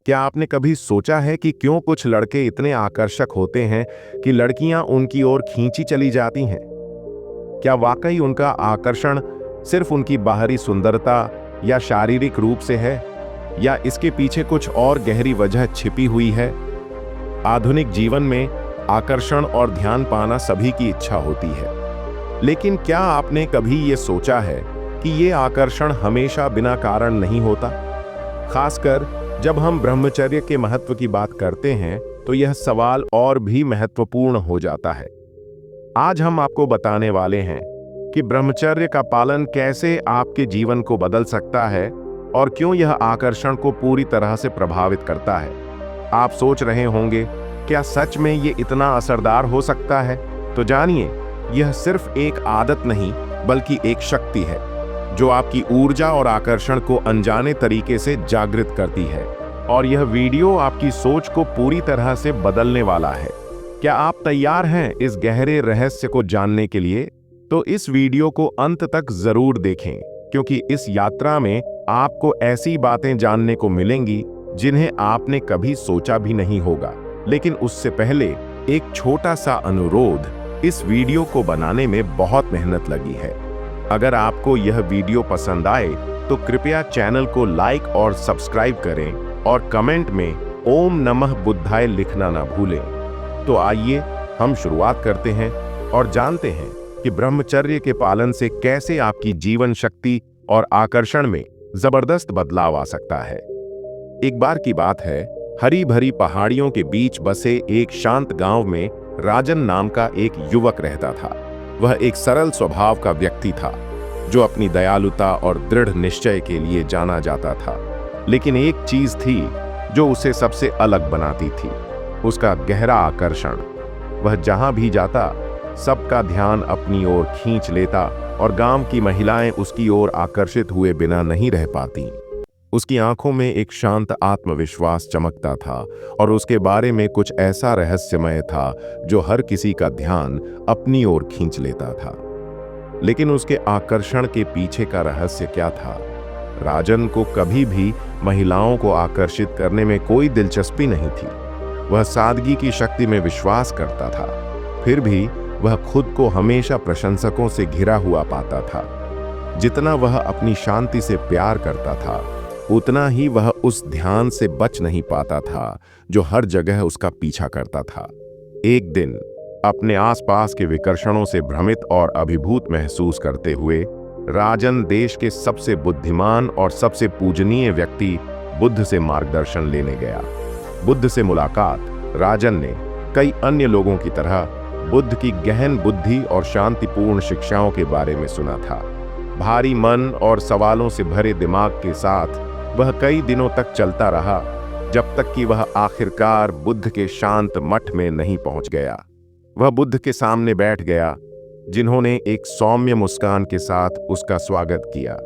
क्या आपने कभी सोचा है कि क्यों कुछ लड़के इतने आकर्षक होते हैं कि लड़कियां उनकी ओर खींची चली जाती हैं? क्या वाकई उनका आकर्षण सिर्फ उनकी बाहरी सुंदरता या शारीरिक रूप से है, या इसके पीछे कुछ और गहरी वजह छिपी हुई है? आधुनिक जीवन में आकर्षण और ध्यान पाना सभी की इच्छा होती है, लेकिन क्या आपने कभी ये सोचा है कि ये आकर्षण हमेशा बिना कारण नहीं होता? खासकर जब हम ब्रह्मचर्य के महत्व की बात करते हैं तो यह सवाल और भी महत्वपूर्ण हो जाता है। आज हम आपको बताने वाले हैं कि ब्रह्मचर्य का पालन कैसे आपके जीवन को बदल सकता है और क्यों यह आकर्षण को पूरी तरह से प्रभावित करता है। आप सोच रहे होंगे, क्या सच में ये इतना असरदार हो सकता है? तो जानिए, यह सिर्फ एक आदत नहीं बल्कि एक शक्ति है जो आपकी ऊर्जा और आकर्षण को अनजाने तरीके से जागृत करती है। और यह वीडियो आपकी सोच को पूरी तरह से बदलने वाला है। क्या आप तैयार हैं इस गहरे रहस्य को जानने के लिए? तो इस वीडियो को अंत तक जरूर देखें, क्योंकि इस यात्रा में आपको ऐसी बातें जानने को मिलेंगी जिन्हें आपने कभी सोचा भी नहीं होगा। लेकिन उससे पहले एक छोटा सा अनुरोध, इस वीडियो को बनाने में बहुत मेहनत लगी है। अगर आपको यह वीडियो पसंद आए तो कृपया चैनल को लाइक और सब्सक्राइब करें और कमेंट में ओम नमः बुद्धाय लिखना ना भूलें। तो आइए हम शुरुआत करते हैं और जानते हैं कि ब्रह्मचर्य के पालन से कैसे आपकी जीवन शक्ति और आकर्षण में जबरदस्त बदलाव आ सकता है। एक बार की बात है, हरी भरी पहाड़ियों के बीच बसे एक शांत गांव में राजन नाम का एक युवक रहता था। वह एक सरल स्वभाव का व्यक्ति था जो अपनी दयालुता और दृढ़ निश्चय के लिए जाना जाता था। लेकिन एक चीज थी जो उसे सबसे अलग बनाती थी, उसका गहरा आकर्षण। वह जहां भी जाता सबका ध्यान अपनी ओर खींच लेता और गांव की महिलाएं उसकी ओर आकर्षित हुए बिना नहीं रह पाती। उसकी आंखों में एक शांत आत्मविश्वास चमकता था और उसके बारे में कुछ ऐसा रहस्यमय था जो हर किसी का ध्यान अपनी ओर खींच लेता था। लेकिन उसके आकर्षण के पीछे का रहस्य क्या था? राजन को कभी भी महिलाओं को आकर्षित करने में कोई दिलचस्पी नहीं थी। वह सादगी की शक्ति में विश्वास करता था, फिर भी वह खुद को हमेशा प्रशंसकों से घिरा हुआ पाता था। जितना वह अपनी शांति से प्यार करता था, उतना ही वह उस ध्यान से बच नहीं पाता था जो हर जगह उसका पीछा करता था। एक दिन अपने आसपास के विकर्षणों से भ्रमित और अभिभूत महसूस करते हुए राजन देश के सबसे बुद्धिमान और सबसे पूजनीय व्यक्ति बुद्ध से मार्गदर्शन लेने गया। बुद्ध से मुलाकात राजन ने कई अन्य लोगों की तरह बुद्ध की गहन बुद्धि और शांतिपूर्ण शिक्षाओं के बारे में सुना था। भारी मन और सवालों से भरे दिमाग के साथ वह कई दिनों तक चलता रहा, जब तक कि वह आखिरकार बुद्ध के शांत मठ में नहीं पहुंच गया। वह बुद्ध के सामने बैठ गया, जिन्होंने एक सौम्य मुस्कान के साथ उसका स्वागत किया।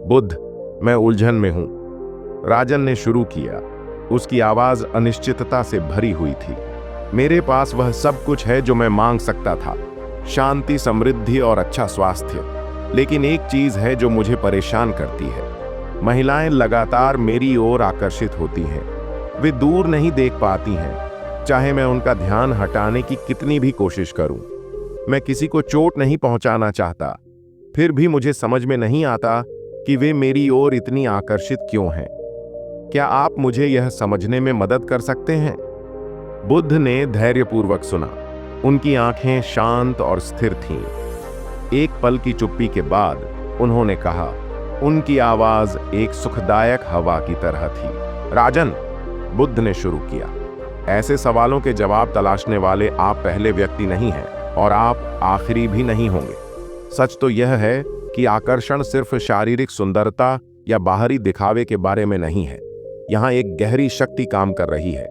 बुद्ध, मैं उलझन में हूं, राजन ने शुरू किया। उसकी आवाज अनिश्चितता से भरी हुई थी। मेरे पास वह सब कुछ है जो मैं मांग सकता था, शांति, समृद्धि और अच्छा स्वास्थ्य। लेकिन एक चीज है जो मुझे परेशान करती है। महिलाएं लगातार मेरी ओर आकर्षित होती हैं। वे दूर नहीं देख पाती हैं, चाहे मैं उनका ध्यान हटाने की कितनी भी कोशिश करूं। मैं किसी को चोट नहीं पहुंचाना चाहता, फिर भी मुझे समझ में नहीं आता कि वे मेरी ओर इतनी आकर्षित क्यों हैं। क्या आप मुझे यह समझने में मदद कर सकते हैं? बुद्ध ने धैर्यपूर्वक सुना। उनकी आंखें शांत और स्थिर थीं। एक पल की चुप्पी के बाद उन्होंने कहा, उनकी आवाज एक सुखदायक हवा की तरह थी। राजन, बुद्ध ने शुरू किया, ऐसे सवालों के जवाब तलाशने वाले आप पहले व्यक्ति नहीं हैं और आप आखिरी भी नहीं होंगे। सच तो यह है कि आकर्षण सिर्फ शारीरिक सुंदरता या बाहरी दिखावे के बारे में नहीं है। यहाँ एक गहरी शक्ति काम कर रही है,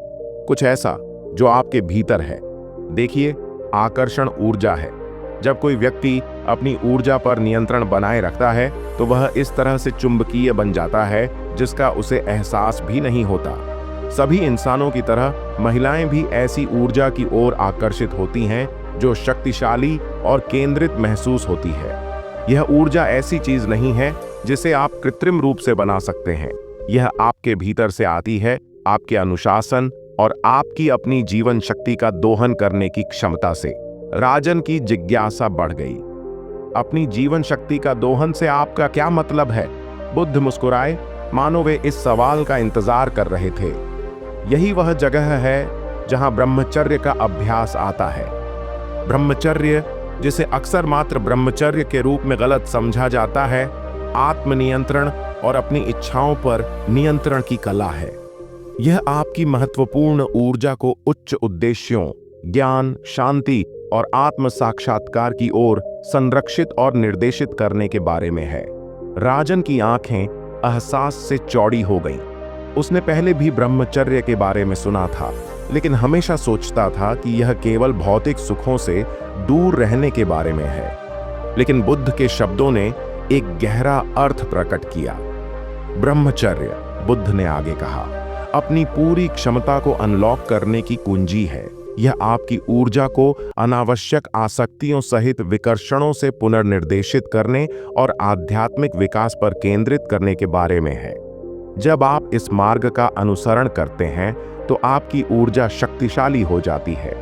कुछ ऐसा जो आपके भीतर है। देखिए, आकर्षण ऊर्जा है। जब कोई व्यक्ति अपनी ऊर्जा पर नियंत्रण बनाए रखता है तो वह इस तरह से चुंबकीय बन जाता है जिसका उसे एहसास भी नहीं होता। सभी इंसानों की तरह महिलाएं भी ऐसी ऊर्जा की ओर आकर्षित होती हैं जो शक्तिशाली और केंद्रित महसूस होती है। यह ऊर्जा ऐसी चीज नहीं है जिसे आप कृत्रिम रूप से बना सकते हैं। यह आपके भीतर से आती है आपके अनुशासन और आपकी अपनी जीवन शक्ति का दोहन करने की क्षमता से। राजन की जिज्ञासा बढ़ गई। अपनी जीवन शक्ति का दोहन से आपका क्या मतलब है? बुद्ध मुस्कुराए, मानो वे इस सवाल का इंतजार कर रहे थे। यही वह जगह है जहां ब्रह्मचर्य का अभ्यास आता है। ब्रह्मचर्य, जिसे अक्सर मात्र ब्रह्मचर्य के रूप में गलत समझा जाता है, आत्मनियंत्रण और अपनी इच्छाओं पर नियंत्रण की कला है। यह आपकी महत्वपूर्ण ऊर्जा को उच्च उद्देश्यों, ज्ञान, शांति और आत्म साक्षात्कार की ओर संरक्षित और निर्देशित करने के बारे में है। राजन की आंखें एहसास से चौड़ी हो गईं। उसने पहले भी ब्रह्मचर्य के बारे में सुना था, लेकिन हमेशा सोचता था कि यह केवल भौतिक सुखों से दूर रहने के बारे में है। लेकिन बुद्ध के शब्दों ने एक गहरा अर्थ प्रकट किया। ब्रह्मचर्य, बुद्ध ने आगे कहा, अपनी पूरी क्षमता को अनलॉक करने की कुंजी है। यह आपकी ऊर्जा को अनावश्यक आसक्तियों सहित विकर्षणों से पुनर्निर्देशित करने और आध्यात्मिक विकास पर केंद्रित करने के बारे में है। जब आप इस मार्ग का अनुसरण करते हैं तो आपकी ऊर्जा शक्तिशाली हो जाती है,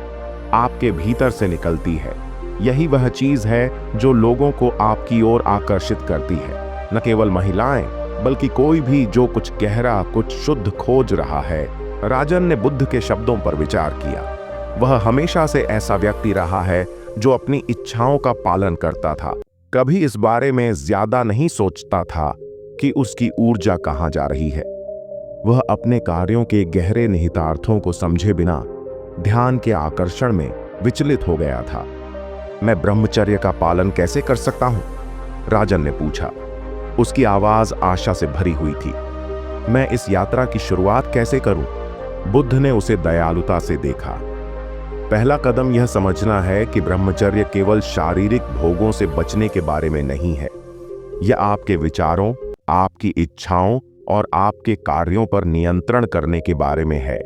आपके भीतर से निकलती है। यही वह चीज है जो लोगों को आपकी ओर आकर्षित करती है। न केवल महिलाएं, बल्कि कोई भी जो कुछ गहरा, कुछ शुद्ध खोज रहा है। राजन ने बुद्ध के शब्दों पर विचार किया। वह हमेशा से ऐसा व्यक्ति रहा है जो अपनी इच्छाओं का पालन करता था। कभी इस बारे में ज्यादा नहीं सोचता था कि उसकी ऊर्जा कहां जा रही है। वह अपने कार्यों के गहरे निहितार्थों को समझे बिना ध्यान के आकर्षण में विचलित हो गया था। मैं ब्रह्मचर्य का पालन कैसे कर सकता हूं? राजन ने पूछा। उसकी आवाज आशा से भरी हुई थी। मैं इस यात्रा की शुरुआत कैसे करूं? बुद्ध ने उसे दयालुता से देखा। पहला कदम यह समझना है कि ब्रह्मचर्य केवल शारीरिक भोगों से बचने के बारे में नहीं है। यह आपके विचारों, आपकी इच्छाओं और आपके कार्यों पर नियंत्रण करने के बारे में है।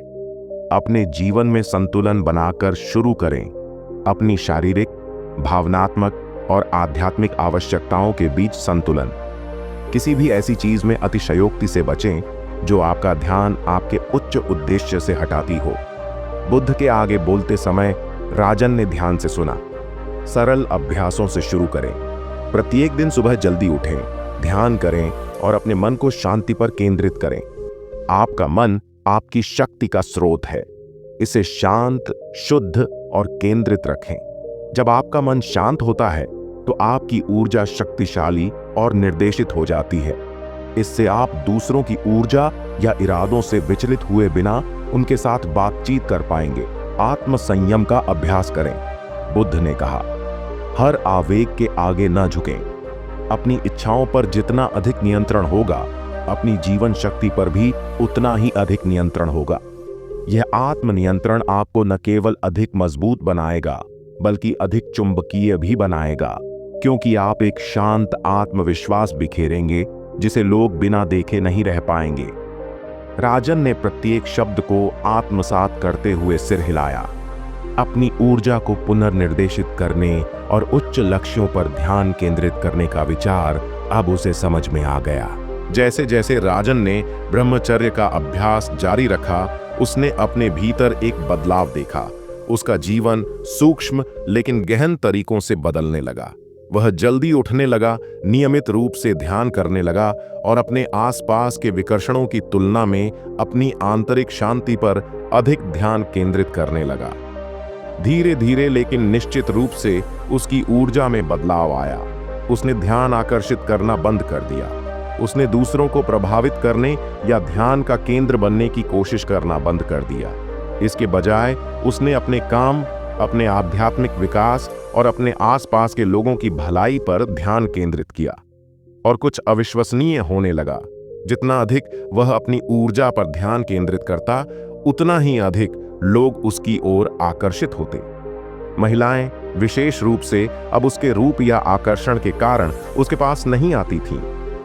अपने जीवन में संतुलन बनाकर शुरू करें। अपनी शारीरिक, भावनात्मक और आध्यात्मिक आवश्यकताओं के बीच संतुलन। किसी भी ऐसी चीज में अतिशयोक्ति से बचें जो आपका ध्यान आपके उच्च उद्देश्य से हटाती हो। बुद्ध के आगे बोलते समय राजन ने ध्यान से सुना। सरल अभ्यासों से शुरू करें। प्रत्येक दिन सुबह जल्दी उठें, ध्यान करें और अपने मन को शांति पर केंद्रित करें। आपका मन आपकी शक्ति का स्रोत है। इसे शांत, शुद्ध और केंद्रित रखें। जब आपका मन शांत होता है तो आपकी ऊर्जा शक्तिशाली और निर्देशित हो जाती है। इससे आप दूसरों की ऊर्जा या इरादों से विचलित हुए बिना उनके साथ बातचीत कर पाएंगे। आत्म संयम का अभ्यास करें। बुद्ध ने कहा, हर आवेग के आगे न झुकें। अपनी इच्छाओं पर जितना अधिक नियंत्रण होगा, अपनी जीवन शक्ति पर भी उतना ही अधिक नियंत्रण होगा। यह आत्म नियंत्रण आपको न केवल अधिक मजबूत बनाएगा, बल्कि अधिक चुंबकीय भी बनाएगा, क्योंकि आप एक शांत आत्मविश्वास बिखेरेंगे जिसे लोग बिना देखे नहीं रह पाएंगे। राजन ने प्रत्येक शब्द को आत्मसात करते हुए सिर हिलाया। अपनी ऊर्जा को पुनर्निर्देशित करने और उच्च लक्ष्यों पर ध्यान केंद्रित करने का विचार अब उसे समझ में आ गया। जैसे जैसे राजन ने ब्रह्मचर्य का अभ्यास जारी रखा, उसने अपने भीतर एक बदलाव देखा। उसका जीवन सूक्ष्म लेकिन गहन तरीकों से बदलने लगा। वह जल्दी उठने लगा, नियमित रूप से ध्यान करने लगा और अपने आसपास के विकर्षणों की तुलना में अपनी आंतरिक शांति पर अधिक ध्यान केंद्रित करने लगा। धीरे धीरे लेकिन निश्चित रूप से उसकी ऊर्जा में बदलाव आया। उसने ध्यान आकर्षित करना बंद कर दिया। उसने दूसरों को प्रभावित करने या ध्यान का केंद्र बनने की कोशिश करना बंद कर दिया। इसके बजाय उसने अपने काम, अपने आध्यात्मिक विकास और अपने आसपास के लोगों की भलाई पर ध्यान केंद्रित किया। और कुछ अविश्वसनीय होने लगा। जितना अधिक वह अपनी ऊर्जा पर ध्यान केंद्रित करता, उतना ही अधिक लोग उसकी ओर आकर्षित होते। महिलाएं विशेष रूप से अब उसके रूप या आकर्षण के कारण उसके पास नहीं आती थीं।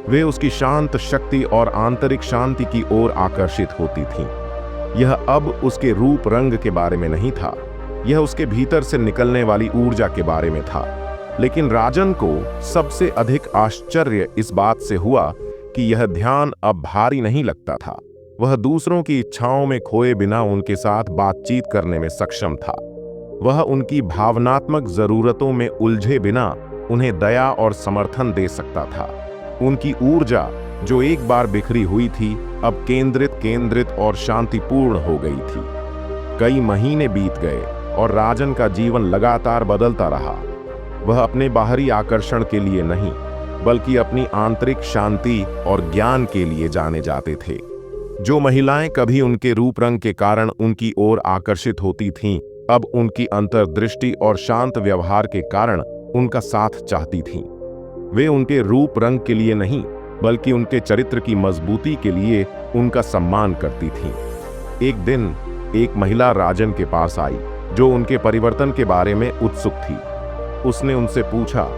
वे उसकी शांत शक्ति और आंतरिक शांति की ओर आकर्षित होती थीं। यह अब उसके रूप रंग के बारे में नहीं था, यह उसके भीतर से निकलने वाली ऊर्जा के बारे में था। लेकिन राजन को सबसे अधिक आश्चर्य इस बात से हुआ कि यह ध्यान अब भारी नहीं लगता था। वह दूसरों की इच्छाओं में खोए बिना उनके साथ बातचीत करने में सक्षम था। वह उनकी भावनात्मक जरूरतों में उलझे बिना उन्हें दया और समर्थन दे सकता था। उनकी ऊर्जा, जो एक बार बिखरी हुई थी, अब केंद्रित और शांतिपूर्ण हो गई थी। कई महीने बीत गए और राजन का जीवन लगातार बदलता रहा। वह अपने बाहरी आकर्षण के लिए नहीं, बल्कि अपनी आंतरिक शांति और ज्ञान के लिए जाने जाते थे। जो महिलाएं कभी उनके रूप रंग के कारण उनकी ओर आकर्षित होती थीं, अब उनकी अंतर्दृष्टि और शांत व्यवहार के कारण उनका साथ चाहती थीं। वे उनके रूप रंग के लिए नहीं, बल्कि उनके चरित्र की मजबूती के लिए उनका सम्मान करती थीं। एक दिन एक महिला राजन के पास आई, जो उनके परिवर्तन के बारे में उत्सुक थी। उसने उनसे पूछा,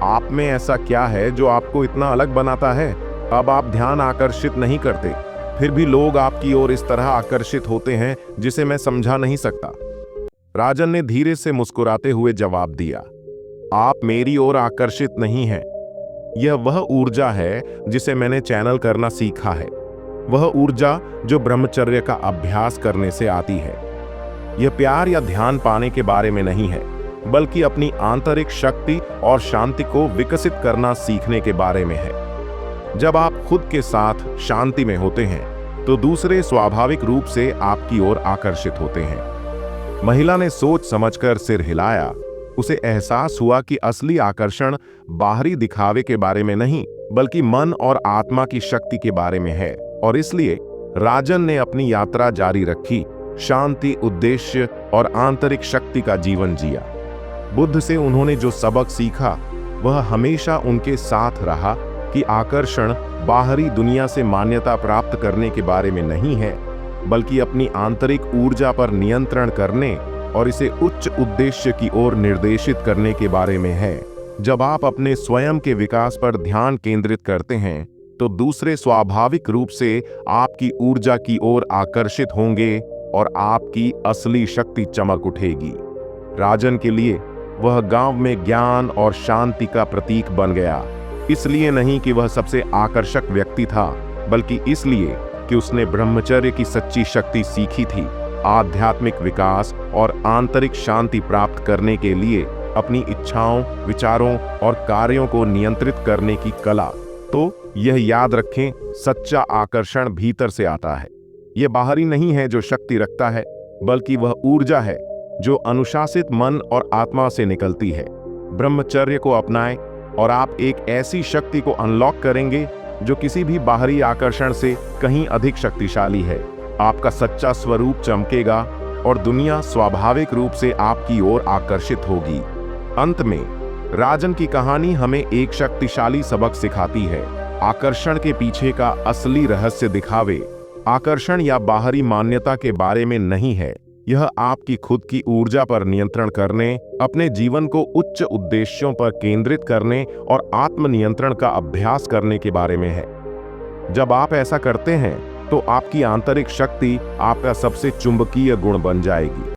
आप में ऐसा क्या है जो आपको इतना अलग बनाता है? अब आप ध्यान आकर्षित नहीं करते, फिर भी लोग आपकी ओर इस तरह आकर्षित होते हैं जिसे मैं समझा नहीं सकता। राजन ने धीरे से मुस्कुराते हुए जवाब दिया, आप मेरी ओर आकर्षित नहीं हैं। यह वह ऊर्जा है जिसे मैंने चैनल करना सीखा है। वह ऊर्जा जो ब्रह्मचर्य का अभ्यास करने से आती है। यह प्यार या ध्यान पाने के बारे में नहीं है, बल्कि अपनी आंतरिक शक्ति और शांति को विकसित करना सीखने के बारे में है। जब आप खुद के साथ शांति में होते हैं, तो दूसरे स्वाभाविक रूप से आपकी ओर आकर्षित होते हैं। महिला ने सोच समझकर सिर हिलाया। उसे एहसास हुआ कि असली आकर्षण बाहरी दिखावे के बारे में नहीं, बल्कि मन और आत्मा की शक्ति के बारे में है। और इसलिए राजन ने अपनी यात्रा जारी रखी, शांति, उद्देश्य और आंतरिक शक्ति का जीवन जिया। बुद्ध से उन्होंने जो सबक सीखा, वह हमेशा उनके साथ रहा कि आकर्षण बाहरी दुनिया से मान्यता प्राप्त करने के बारे में नहीं है, बल्कि अपनी आंतरिक ऊर्जा पर नियंत्रण करने और इसे उच्च उद्देश्य की ओर निर्देशित करने के बारे में है। जब आप अपने स्वयं के विकास पर ध्यान केंद्रित करते हैं, तो दूसरे स्वाभाविक रूप से आपकी ऊर्जा की ओर आकर्षित होंगे और आपकी असली शक्ति चमक उठेगी। राजन के लिए वह गांव में ज्ञान और शांति का प्रतीक बन गया। इसलिए नहीं कि वह सबसे आकर्षक व्यक्ति था, बल्कि इसलिए कि उसने ब्रह्मचर्य की सच्ची शक्ति सीखी थी। आध्यात्मिक विकास और आंतरिक शांति प्राप्त करने के लिए अपनी इच्छाओं, विचारों और कार्यों को नियंत्रित करने की कला। तो यह याद रखें, सच्चा आकर्षण भीतर से आता है। यह बाहरी नहीं है जो शक्ति रखता है, बल्कि वह ऊर्जा है जो अनुशासित मन और आत्मा से निकलती है। ब्रह्मचर्य को अपनाएं और आप एक ऐसी शक्ति को अनलॉक करेंगे जो किसी भी बाहरी आकर्षण से कहीं अधिक शक्तिशाली है। आपका सच्चा स्वरूप चमकेगा और दुनिया स्वाभाविक रूप से आपकी ओर आकर्षित होगी। अंत में राजन की कहानी हमें एक शक्तिशाली सबक सिखाती है। आकर्षण के पीछे का असली रहस्य दिखावे, आकर्षण या बाहरी मान्यता के बारे में नहीं है। यह आपकी खुद की ऊर्जा पर नियंत्रण करने, अपने जीवन को उच्च उद्देश्यों पर केंद्रित करने और आत्मनियंत्रण का अभ्यास करने के बारे में है। जब आप ऐसा करते हैं, तो आपकी आंतरिक शक्ति आपका सबसे चुंबकीय गुण बन जाएगी।